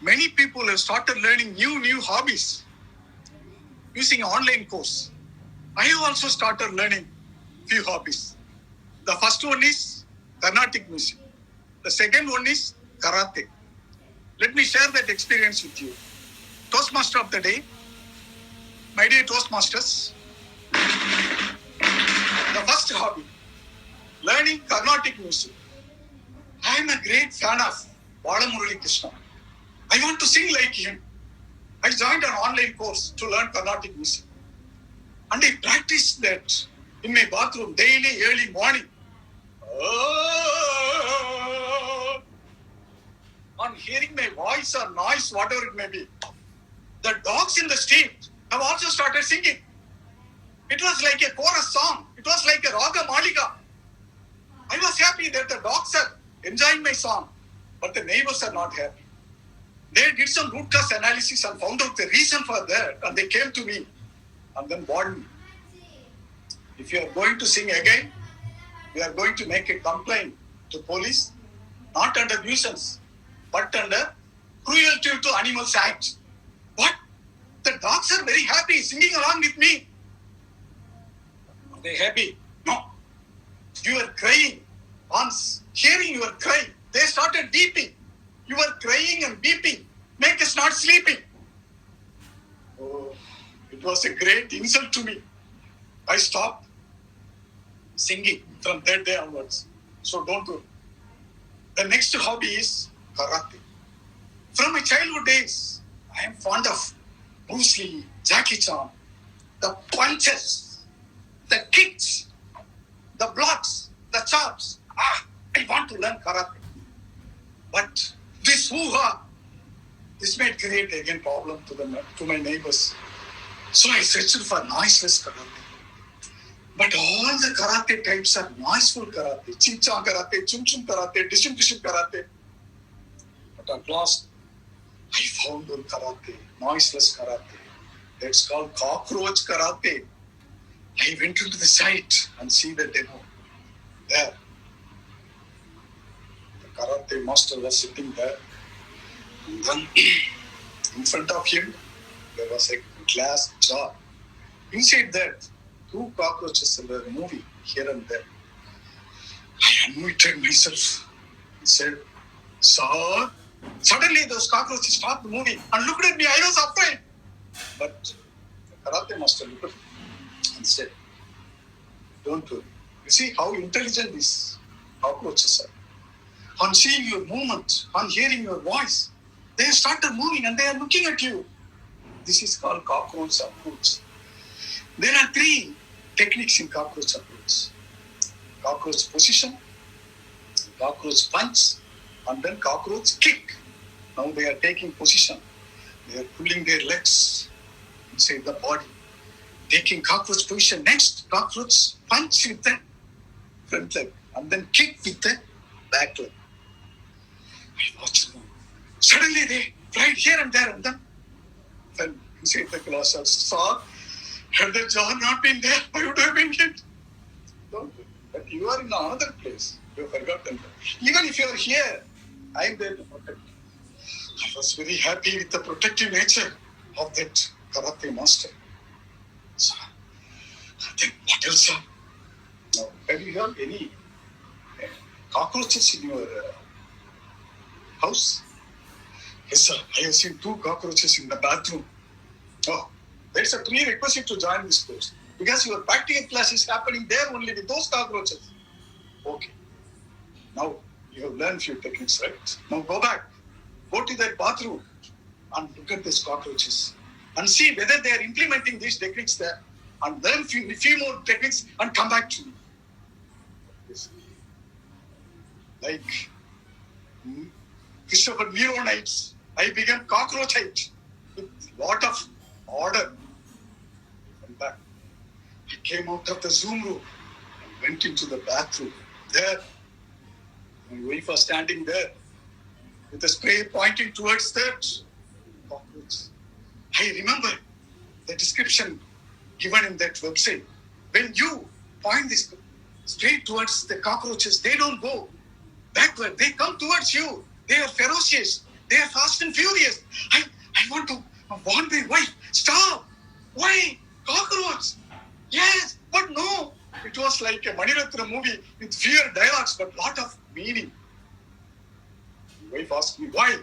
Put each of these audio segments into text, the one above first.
Many people have started learning new hobbies using online course. I have also started learning few hobbies. The first one is Carnatic music. The second one is karate. Let me share that experience with you. Toastmaster of the day, my dear Toastmasters, the first hobby, learning Carnatic music. I am a great fan of Balamurali Krishna. I want to sing like him. I joined an online course to learn Carnatic music. And I practiced that in my bathroom daily, early morning. On hearing my voice or noise, whatever it may be, the dogs in the street have also started singing. It was like a chorus song. It was like a Raga Malika. I was happy that the dogs are enjoying my song, but the neighbors are not happy. They did some root cause analysis and found out the reason for that, and they came to me and then warned me. If you are going to sing again, we are going to make a complaint to police, not under nuisance, but under Cruelty to Animals Act. What? The dogs are very happy singing along with me. Are they happy? No. You are crying. Once hearing your cry, they started beeping. You are crying and beeping. Make us not sleeping. Oh, it was a great insult to me. I stopped singing from that day onwards. So don't do it. The next hobby is karate. From my childhood days, I am fond of Bruce Lee, Jackie Chan, the punches, the kicks, the blocks, the chops. I want to learn karate. But this hoo-ha, this may create again problem to my neighbors. So I searched for noiseless karate. But all the karate types are noiseful karate. Chin-chan karate, chum-chum karate, dishum-dishum karate. But at last, I found one karate, noiseless karate. It's called cockroach karate. I went into the site and see the demo. There. The karate master was sitting there. And then in front of him, there was a glass jar. Inside that, 2 cockroaches were moving here and there. I unmuted myself and said, "Sir." Suddenly those cockroaches stopped moving and looked at me. I was afraid. But the karate master looked at me and said, "Don't worry. You see how intelligent these cockroaches are. On seeing your movement, on hearing your voice, they have started moving and they are looking at you. This is called cockroach approach." There are 3 techniques in cockroach approach. Cockroach position, cockroach punch, and then cockroach kick. Now they are taking position. They are pulling their legs inside the body. Taking cockroach position. Next, cockroach punch with the front leg. And then kick with the back leg. I watched them. Suddenly they flied here and there and then fell inside the glass. I saw, had the jar not been there, I would have been hit. Don't do it. But you are in another place. You have forgotten that. Even if you are here, I am there to protect you. I was very happy with the protective nature of that karate master. So, then what else, sir? Now, have you heard any cockroaches in your house? Yes, sir. I have seen 2 cockroaches in the bathroom. Oh, that's a prerequisite to join this course. Because your practical class is happening there only with those cockroaches. Okay. Now, you have learned few techniques, right? Now go back. Go to that bathroom and look at these cockroaches and see whether they are implementing these techniques there, and learn few more techniques and come back to me. Like Christopher Nero nights, I became cockroachite with lot of order. Went back. I came out of the Zoom room and went into the bathroom. There, my wife was standing there with a spray pointing towards that cockroach. I remember the description given in that website. When you point this straight towards the cockroaches, they don't go backward. They come towards you. They are ferocious. They are fast and furious. I want to warn my wife. Stop. Why? Cockroach. Yes, but no. It was like a Maniratna movie with fewer dialogues but lot of meaning. My wife asked me why. I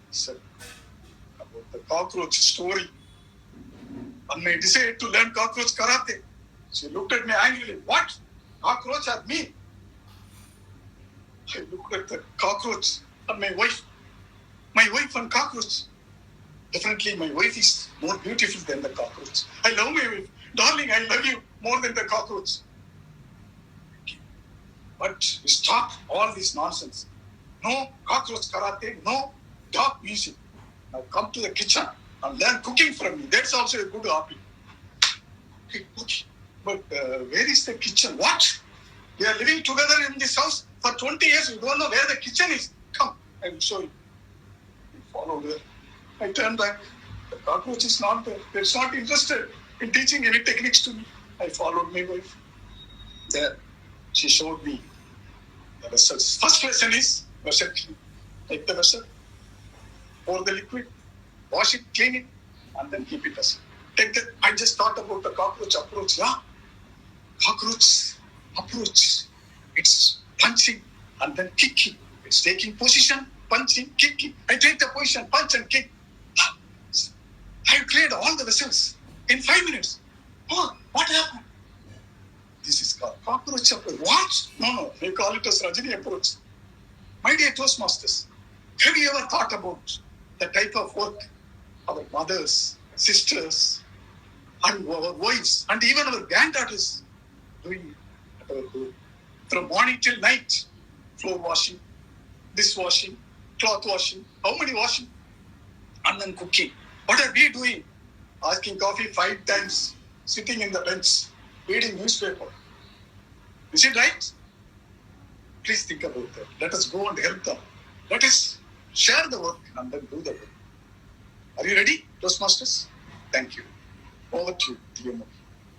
said about the cockroach story. And I decided to learn cockroach karate. She looked at me angrily. What? Cockroach at me? I looked at the cockroach and my wife. My wife and cockroach. Definitely my wife is more beautiful than the cockroach. I love my wife. Darling, I love you more than the cockroach. But stop all this nonsense. No cockroach karate, no dog music. Now come to the kitchen and learn cooking from me. That's also a good hobby. Okay, cooking. But where is the kitchen? What? We are living together in this house for 20 years. You don't know where the kitchen is. Come, I will show you. You follow there. I turn back. The cockroach is not there. It's not interested in teaching any techniques to me. I followed my wife. There, she showed me the vessels. First lesson is vessel clean. Take the vessel, pour the liquid, wash it, clean it, and then keep it aside. Take the. I just thought about the cockroach approach. Yeah, cockroach approach. It's punching and then kicking. It's taking position, punching, kicking. I take the position, punch and kick. I cleared all the vessels in 5 minutes. Oh, what happened? This is called cockroach approach. What? No. They call it as Rajini approach. My dear Toastmasters, have you ever thought about the type of work our mothers, sisters, and our wives, and even our granddaughters doing at our home? From morning till night, floor washing, dishwashing, cloth washing, how many washing? And then cooking. What are we doing? Asking coffee 5 times, sitting in the bench, reading newspaper. Is it right? Please think about that. Let us go and help them. Let us share the work and then do the work. Are you ready, Toastmasters? Thank you. Over to you, TMO.